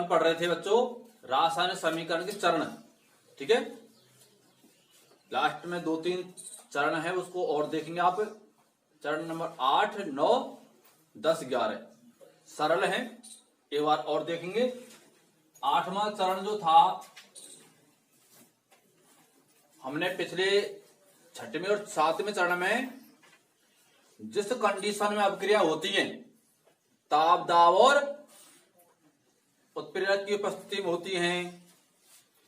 पढ़ रहे थे बच्चों रासायनिक समीकरण के चरण, ठीक है। लास्ट में 2-3 चरण है, उसको और देखेंगे आप। चरण नंबर 8, 9, 10, 11 सरल है, एक बार और देखेंगे। 8वां चरण जो था हमने पिछले 6वें और 7वें चरण में जिस कंडीशन में अभिक्रिया होती है, ताप दाब और उत्प्रेरक की उपस्थिति में होती हैं,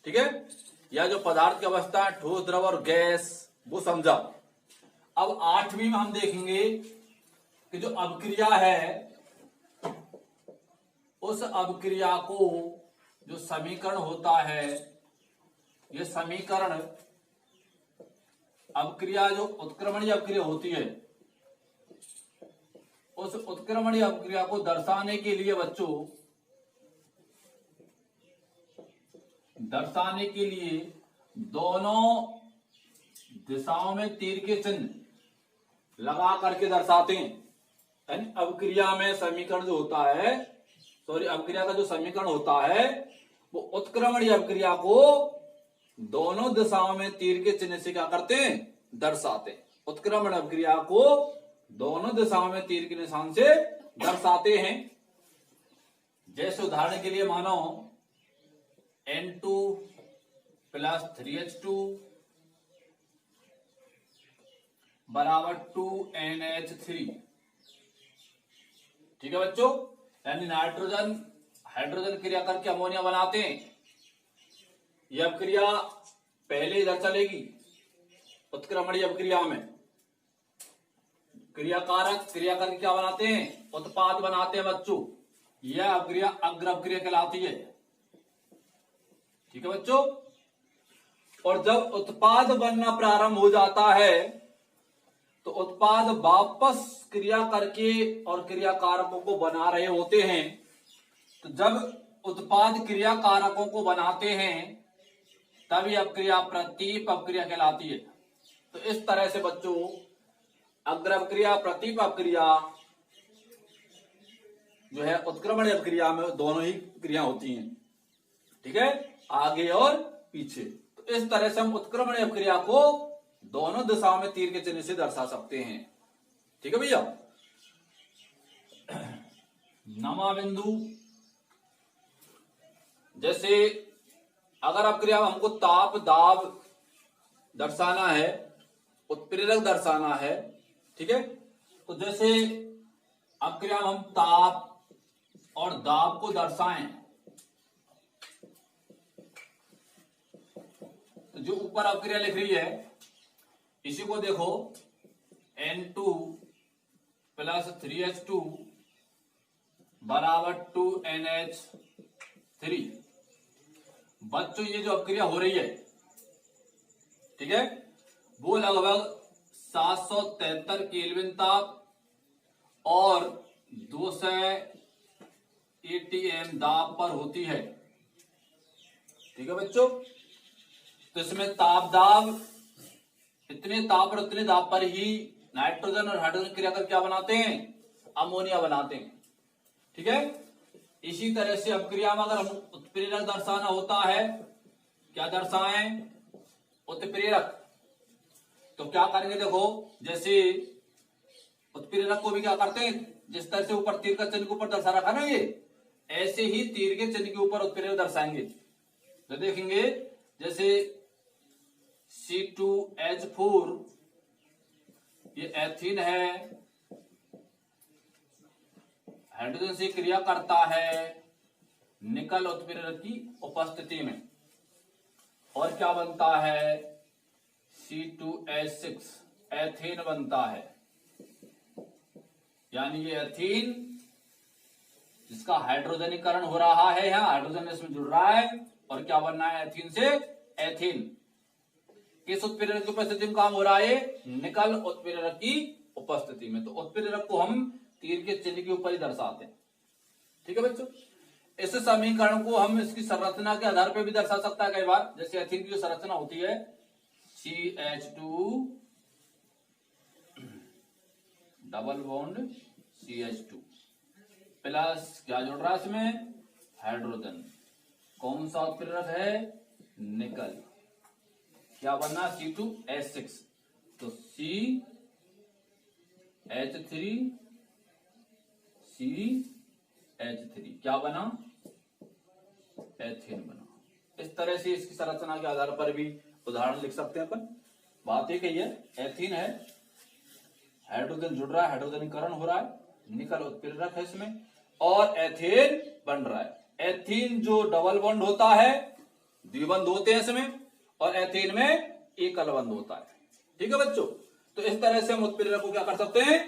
ठीक है, या जो पदार्थ की अवस्था है ठोस द्रव और गैस, वो समझा। अब 8वीं में हम देखेंगे कि जो अभिक्रिया है उस अभिक्रिया को जो समीकरण होता है, ये समीकरण अभिक्रिया जो उत्क्रमणीय अभिक्रिया होती है, उस उत्क्रमणीय अभिक्रिया को दर्शाने के लिए बच्चों, दर्शाने के लिए दोनों दिशाओं में तीर के चिन्ह लगा करके दर्शाते हैं। यानी अभिक्रिया में समीकरण जो होता है, अभिक्रिया का जो समीकरण होता है वो उत्क्रमणीय अभिक्रिया को दोनों दिशाओं में तीर के चिन्ह से क्या करते हैं, दर्शाते हैं। उत्क्रमण अभिक्रिया को दोनों दिशाओं में तीर के निशान से दर्शाते हैं। जैसे उदाहरण के लिए मानो N2 + 3H2 बराबर 2NH3, ठीक है बच्चों। यानी नाइट्रोजन हाइड्रोजन क्रिया करके अमोनिया बनाते हैं। यह अभिक्रिया पहले इधर चलेगी उत्क्रमणीय अभिक्रिया में, क्रियाकारक क्रिया करके क्या बनाते हैं, उत्पाद बनाते हैं बच्चों। यह अभिक्रिया अग्र अभिक्रिया कहलाती है, ठीक है बच्चों। और जब उत्पाद बनना प्रारंभ हो जाता है तो उत्पाद वापस क्रिया करके और क्रियाकारकों को बना रहे होते हैं। तो जब उत्पाद क्रियाकारकों को बनाते हैं तभी अभिक्रिया प्रतीप अभिक्रिया कहलाती है। तो इस तरह से बच्चों अग्र अभिक्रिया प्रतीप अभिक्रिया जो है उत्क्रमण अभिक्रिया में दोनों ही क्रिया होती हैं, ठीक है, आगे और पीछे। तो इस तरह से हम उत्क्रमण अभिक्रिया को दोनों दिशाओं में तीर के चिन्ह से दर्शा सकते हैं, ठीक है भैया। नमा बिंदु, जैसे अगर अभिक्रिया हमको ताप दाब दर्शाना है, उत्प्रेरक दर्शाना है, ठीक है, तो जैसे अभिक्रिया हम ताप और दाब को दर्शाएं तो जो ऊपर अभिक्रिया लिख रही है इसी को देखो, N2 + 3H2 बराबर 2NH3। बच्चों ये जो अभिक्रिया हो रही है, ठीक है, वो लगभग 773 केल्विन ताप और 200 ATM दाब पर होती है, ठीक है बच्चों। तो इसमें ताप दाब, इतने ताप और इतने दाब पर ही नाइट्रोजन और हाइड्रोजन क्रिया कर क्या बनाते हैं, अमोनिया बनाते हैं, ठीक है। इसी तरह से अभिक्रिया में अगर हम उत्प्रेरक दर्शाना होता है, क्या दर्शाएं, उत्प्रेरक, तो क्या करेंगे, देखो जैसे उत्प्रेरक को भी क्या करते हैं, जिस तरह से ऊपर तीर का चिन्ह के ऊपर दर्शा रखा ना, ये ऐसे ही तीर के चिन्ह के ऊपर उत्प्रेरक दर्शाएंगे। तो देखेंगे जैसे C2H4 ये एथीन है, हाइड्रोजन से क्रिया करता है निकल उत्प्रेरक की उपस्थिति में, और क्या बनता है, C2H6 एथेन बनता है। यानी ये एथीन जिसका हाइड्रोजनीकरण हो रहा है, यहाँ हाइड्रोजन इसमें जुड़ रहा है और क्या बनना है, एथीन से एथीन। किस उत्प्रेरक की उपस्थिति में काम हो रहा है, निकल उत्प्रेरक की उपस्थिति में। तो उत्प्रेरक को हम तीर के चिन्ह के ऊपर ही दर्शाते हैं, ठीक है बच्चों। इस समीकरण को हम इसकी संरचना के आधार पर भी दर्शा सकता है कई बार। जैसे एथीन की जो संरचना होती है CH2 double bond CH2 plus क्या जुड़ रहा है इसमें, हाइड्रोजन। कौन सा उत्प्रेरक है? निकल। क्या बनना? C2H6। तो CH3 क्या बना? एथेन बना। इस तरह से इसकी संरचना के आधार पर भी उदाहरण लिख सकते हैं अपन। बात एक ही है, एथीन है, हाइड्रोजन जुड़ रहा है, हाइड्रोजनीकरण हो रहा है, निकल उत्प्रेरक है इसमें, और एथेन बन रहा है। एथीन जो डबल बॉन्ड होता है, द्विबंध होते हैं इसमें, और एथेन में एकल बंध होता है। ठीक है बच्चों, तो इस तरह से हम उत्प्रेरक को क्या कर सकते हैं?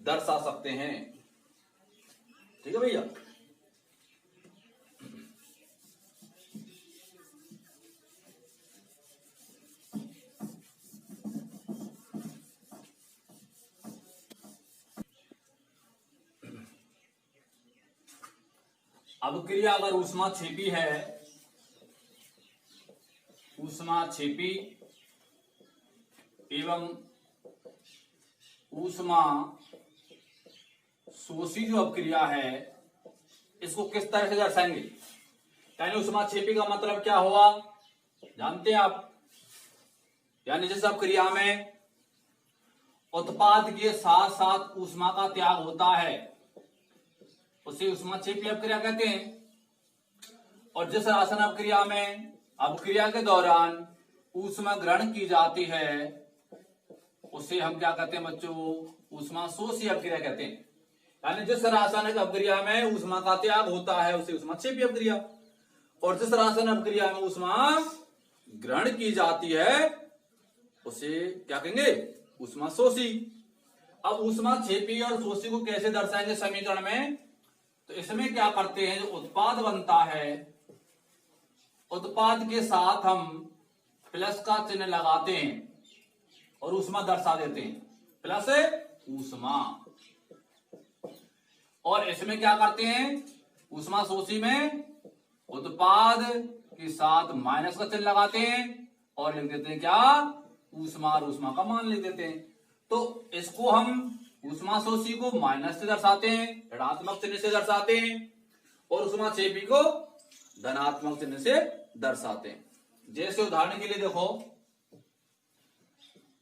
दर्शा सकते हैं। ठीक है भैया। अब क्रिया अगर ऊष्मा छेपी है, ऊष्मा छेपी एवं ऊष्मा शोषी जो अपक्रिया है, इसको किस तरह से दर्शाएंगे? यानी ऊष्मा छेपी का मतलब क्या हुआ, जानते हैं आप? यानी जिस अपक्रिया में उत्पाद के साथ साथ ऊष्मा का त्याग होता है, उसे ऊष्मा छेपी अपक्रिया कहते हैं। और जिस रासायनिक अपक्रिया में अपक्रिया के दौरान ऊष्मा ग्रहण की जाती है, उसे हम क्या कहते हैं बच्चों? ऊष्मा शोषी अपक्रिया कहते हैं। यानी जिस रासायनिक अपक्रिया में ऊष्मा का त्याग होता है, उसे ऊष्मा छेपी अपक्रिया, और जिस रासायनिक अपक्रिया में ऊष्मा ग्रहण की जाती है, उसे क्या कहेंगे? ऊष्मा शोषी। अब ऊष्मा छेपी और शोषी को कैसे दर्शाएंगे समीकरण में? तो इसमें क्या करते हैं, जो उत्पाद बनता है, उत्पाद के साथ हम प्लस का चिन्ह लगाते हैं और ऊष्मा दर्शा देते हैं, प्लस ऊष्मा। और इसमें क्या करते हैं, ऊष्मा शोषी में उत्पाद के साथ माइनस का चिन्ह लगाते हैं और लिख देते हैं क्या? ऊष्मा, और ऊष्मा का मान लिख देते हैं। तो इसको हम ऊष्मा शोषी को माइनस से दर्शाते हैं, ऋणात्मक चिन्ह से दर्शाते हैं, और ऊष्मा छेपी को धनात्मक चिन्ह से दर्शाते हैं। जैसे उदाहरण के लिए देखो,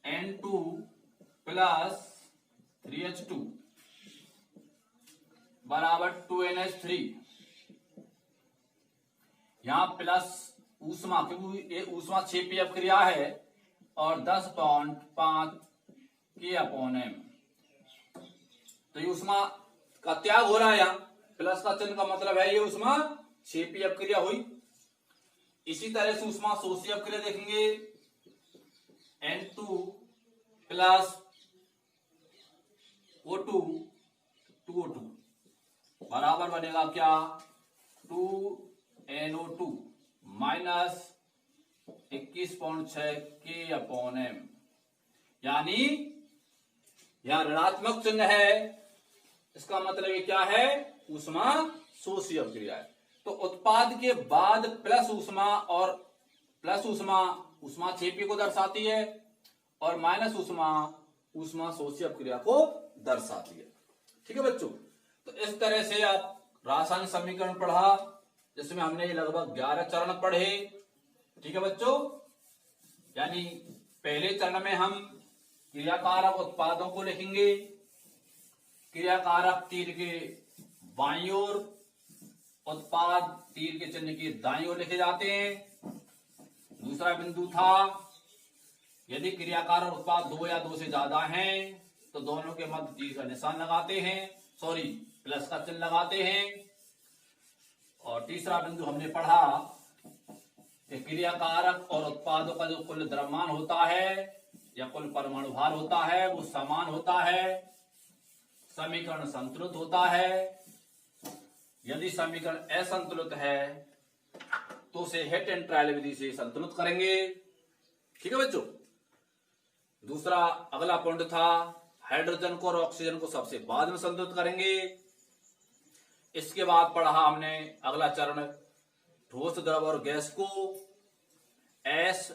N2 प्लस 3H2 बराबर 2NH3। यहां प्लस ऊष्मा, क्योंकि ये ऊष्मा छेपी अपक्रिया है, और 10.5 K/m। तो ये ऊष्मा का त्याग हो रहा है, यहां प्लस का चिन्ह का मतलब है ये ऊष्मा छेपी अपक्रिया हुई। इसी तरह से ऊष्मा शोषी अपक्रिया देखेंगे, N2 प्लस O2 2O2 बराबर बनेगा क्या? 2NO2 minus 21.6 K/m। यानी यहां ऋणात्मक चिन्ह है, इसका मतलब ये क्या है? ऊष्मा शोषी अपक्रिया है। तो उत्पाद के बाद प्लस ऊष्मा, और प्लस ऊष्मा ऊष्मा छेपी को दर्शाती है, और माइनस ऊष्मा ऊष्मा शोषी अपक्रिया को दर्शाती है। ठीक है बच्चों, तो इस तरह से आप रासायनिक समीकरण पढ़ा, जिसमें हमने लगभग 11 चरण पढ़े। ठीक है बच्चों, यानी पहले चरण में हम क्रियाकारक उत्पादों को लिखेंगे। क्रियाकारक तीर के बाईं ओर, उत्पाद तीर के चिन्ह के दाईं ओर लिखे जाते हैं। दूसरा बिंदु था, यदि क्रियाकारक उत्पाद 2 या 2 से ज्यादा हैं तो दोनों के मध्य तीर का निशान लगाते हैं, प्लस का चिन्ह लगाते हैं। और तीसरा बिंदु हमने पढ़ा कि क्रियाकारक और उत्पादों का जो कुल द्रव्यमान होता है या कुल परमाणु भार होता है, वो समान होता है, समीकरण संतुलित होता है। यदि समीकरण असंतुलित है तो उसे हिट एंड ट्रायल विधि से संतुलित करेंगे। ठीक है बच्चों, दूसरा अगला पॉइंट था, हाइड्रोजन को और ऑक्सीजन को सबसे बाद में संतुलित करेंगे। इसके बाद पढ़ा हमने अगला चरण, ठोस द्रव और गैस को एस,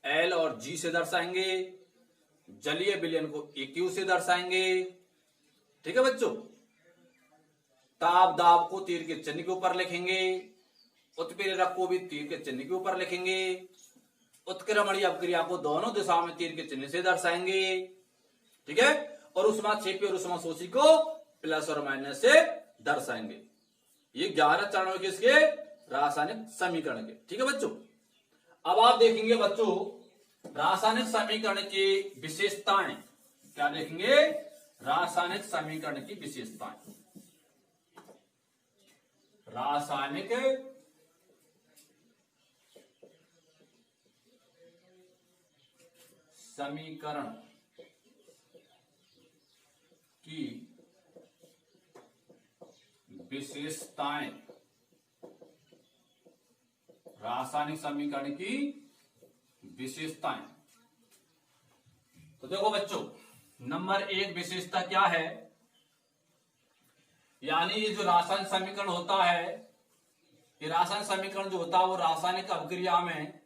एल और जी से दर्शाएंगे, जलीय विलयन को AQ से दर्शाएंगे। ठीक है बच्चों, ताप दाब को तीर के चिन्ह के ऊपर लिखेंगे, उत्प्रेरक को भी तीर के चिन्ह के ऊपर लिखेंगे। उत्क्रमणीय अपक्रिया को दोनों दिशाओं में तीर के चिन्ह से दर्शाएंगे। ठीक है, और ऊष्माक्षेपी और ऊष्माशोषी को प्लस और माइनस से दर्शाएंगे। ये 11 चरणों के इसके रासायनिक समीकरण के। ठीक है बच्चों, अब आप देखेंगे बच्चों रासायनिक समीकरण की विशेषताएं। क्या देखेंगे? रासायनिक समीकरण की विशेषताएं। रासायनिक समीकरण की विशेषताएं। रासायनिक समीकरण की विशेषताएं। तो देखो बच्चों, नंबर 1 विशेषता क्या है? यानी ये जो रासायनिक समीकरण होता है, ये रासायनिक समीकरण जो होता है वो रासायनिक अभिक्रिया में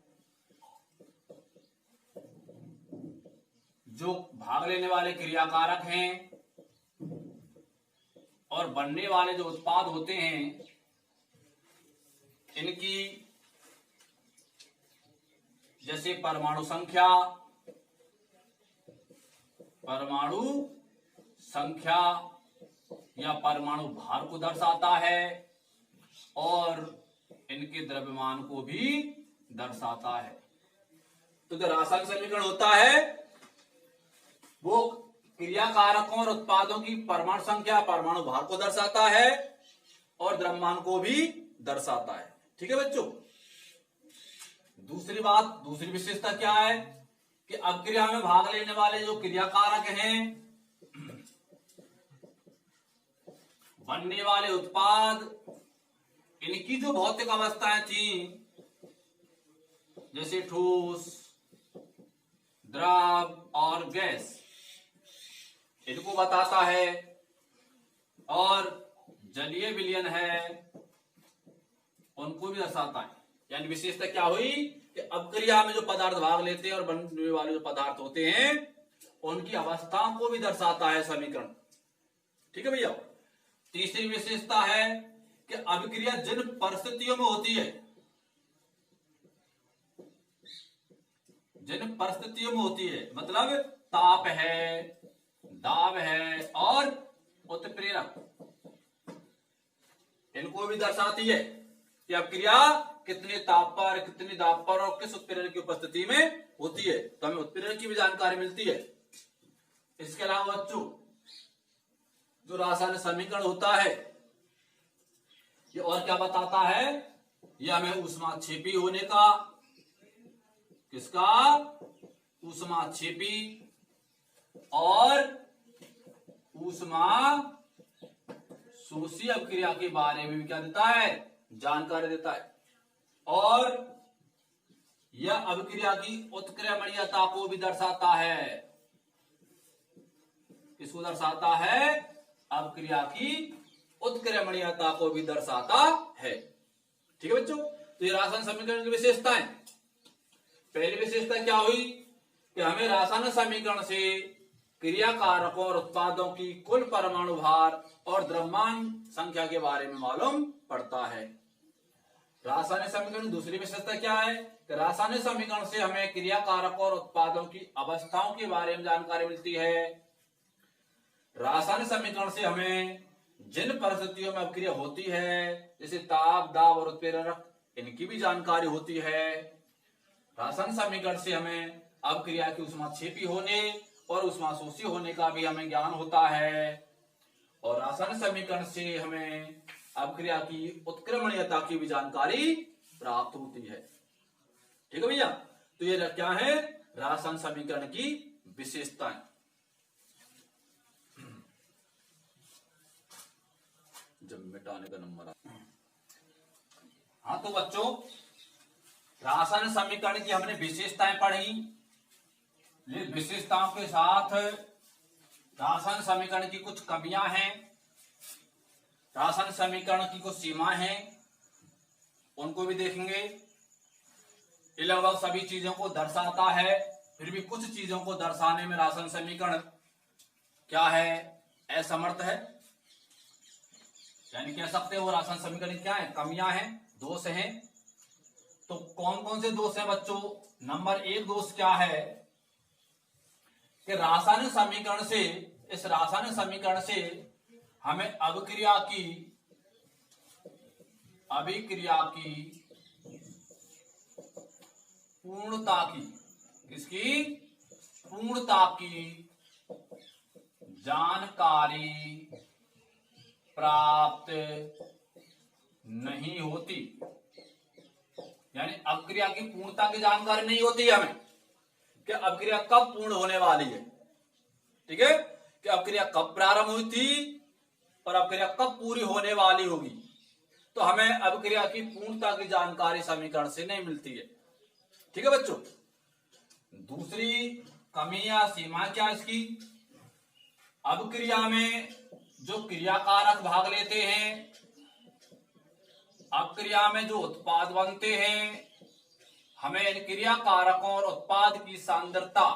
जो भाग लेने वाले क्रियाकारक हैं और बनने वाले जो उत्पाद होते हैं, इनकी जैसे परमाणु संख्या या परमाणु भार को दर्शाता है और इनके द्रव्यमान को भी दर्शाता है। तो जो रासायनिक समीकरण होता है वो क्रियाकारकों और उत्पादों की परमाणु संख्या, परमाणु भार को दर्शाता है और द्रव्यमान को भी दर्शाता है। ठीक है बच्चों, दूसरी विशेषता क्या है कि अपक्रिया में भाग लेने वाले जो क्रियाकारक हैं, बनने वाले उत्पाद, इनकी जो भौतिक अवस्थाएं थी जैसे ठोस, द्रव और गैस, इनको बताता है। और जलीय विलयन है, उनको भी दर्शाता है। यानी विशेषता क्या हुई कि अपक्रिया में जो पदार्थ भाग लेते हैं और बनने वाले जो पदार्थ होते हैं उनकी अवस्थाओं को भी दर्शाता है समीकरण। ठीक है भैया। तीसरी विशेषता है कि अभिक्रिया जिन परिस्थितियों में होती है, जिन परिस्थितियों में होती है, मतलब ताप है, दाब है और उत्प्रेरक, इनको भी दर्शाती है कि अपक्रिया कितने ताप पर, कितनी दाब पर और किस उत्प्रेरक की उपस्थिति में होती है। तो हमें उत्प्रेरक की भी जानकारी मिलती है। इसके अलावा बच्चों जो रासायनिक समीकरण होता है ये और क्या बताता है? ये हमें ऊष्माक्षेपी होने का, किसका? ऊष्माक्षेपी और ऊष्माशोषी अपक्रिया के बारे में भी क्या देता है? जानकारी देता है। और यह अभिक्रिया की उत्क्रमणीयता को भी दर्शाता है। किसको दर्शाता है? अभिक्रिया की उत्क्रमणीयता को भी दर्शाता है। ठीक है बच्चों, तो ये रासायनिक समीकरण की विशेषताएं। पहली विशेषता क्या हुई कि हमें रासायनिक समीकरण से क्रियाकारकों और उत्पादों की कुल परमाणु भार और द्रव्यमान संख्या के बारे में मालूम पड़ता है। रासायनिक समीकरण की दूसरी विशेषता क्या है कि रासायनिक समीकरण से हमें क्रियाकारकों और उत्पादों की अवस्थाओं के बारे में जानकारी मिलती है। रासायनिक समीकरण से हमें जिन परिस्थितियों में अपक्रिया होती है जैसे ताप, दाब और उत्प्रेरक, इनकी भी जानकारी होती है। रासायनिक समीकरण से हमें अपक्रिया की ऊष्माक्षेपी होने और ऊष्माशोषी होने का भी हमें ज्ञान होता है। और रासायनिक समीकरण से हमें अपक्रिया की उत्क्रमणीयता की भी जानकारी प्राप्त होती है। ठीक है भैया, तो ये क्या है? रासायनिक समीकरण की विशेषताएं। जब मिटाने का नंबर हाँ, तो बच्चों रासायनिक समीकरण की हमने विशेषताएं पढ़ी। विशेषताओं के साथ रासायनिक समीकरण की कुछ कमियां हैं, रासायनिक समीकरण की कुछ सीमाएं हैं, उनको भी देखेंगे। ये लगभग सभी चीजों को दर्शाता है, फिर भी कुछ चीजों को दर्शाने में रासायनिक समीकरण क्या है? असमर्थ है। यानी कह सकते हो रासायनिक समीकरण क्या है? कमियां हैं, दोष हैं। तो कौन कौन से दोष हैं बच्चों? नंबर 1 दोष क्या है कि रासायनिक समीकरण से, इस रासायनिक समीकरण से हमें अभिक्रिया की पूर्णता की, किसकी? पूर्णता की जानकारी प्राप्त नहीं होती। यानी अभिक्रिया की पूर्णता की जानकारी नहीं होती है हमें कि अभिक्रिया कब पूर्ण होने वाली है। ठीक है, कि अभिक्रिया कब प्रारंभ हुई थी और अभिक्रिया कब पूरी होने वाली होगी। तो हमें अभिक्रिया की पूर्णता की जानकारी समीकरण से नहीं मिलती है। ठीक है बच्चों। दूसरी कमी या सीमा क्या इसकी? अभिक्रिया में जो क्रियाकारक भाग लेते हैं, अभिक्रिया में जो उत्पाद बनते हैं, हमें इन क्रियाकारकों और उत्पाद की सांद्रता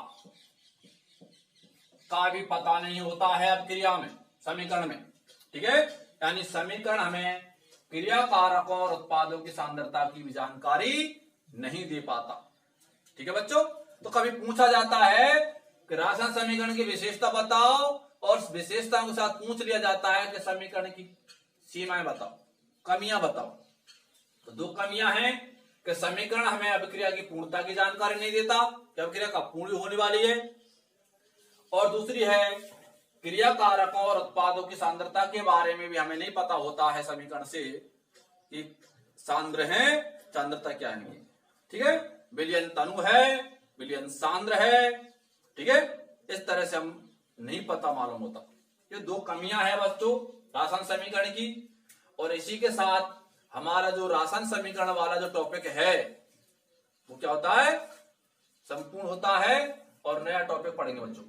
का भी पता नहीं होता है अभिक्रिया में, समीकरण में। ठीक है, यानी समीकरण हमें क्रियाकारकों और उत्पादों की सांद्रता की भी जानकारी नहीं दे पाता। ठीक है बच्चों। तो कभी पूछा जाता है कि रासायनिक समीकरण की विशेषता बताओ, और विशेषताओं के साथ पूछ लिया जाता है कि समीकरण की सीमाएं बताओ, कमियां बताओ। तो 2 कमियां हैं कि समीकरण हमें अभिक्रिया की पूर्णता की जानकारी नहीं देता कि अभिक्रिया कब पूर्ण होने वाली है, और दूसरी है क्रियाकारकों और उत्पादों की सांद्रता के बारे में भी हमें नहीं पता होता है समीकरण से कि सांद्र है, सांद्रता क्या है। ठीक है, विलयन तनु है, विलयन सांद्र है। ठीक है, इस तरह से हम नहीं पता मालूम होता। ये 2 कमियां हैं बच्चों रासायनिक समीकरण की। और इसी के साथ हमारा जो रासायनिक समीकरण वाला जो टॉपिक है वो क्या होता है? संपूर्ण होता है, और नया टॉपिक पढ़ेंगे बच्चों।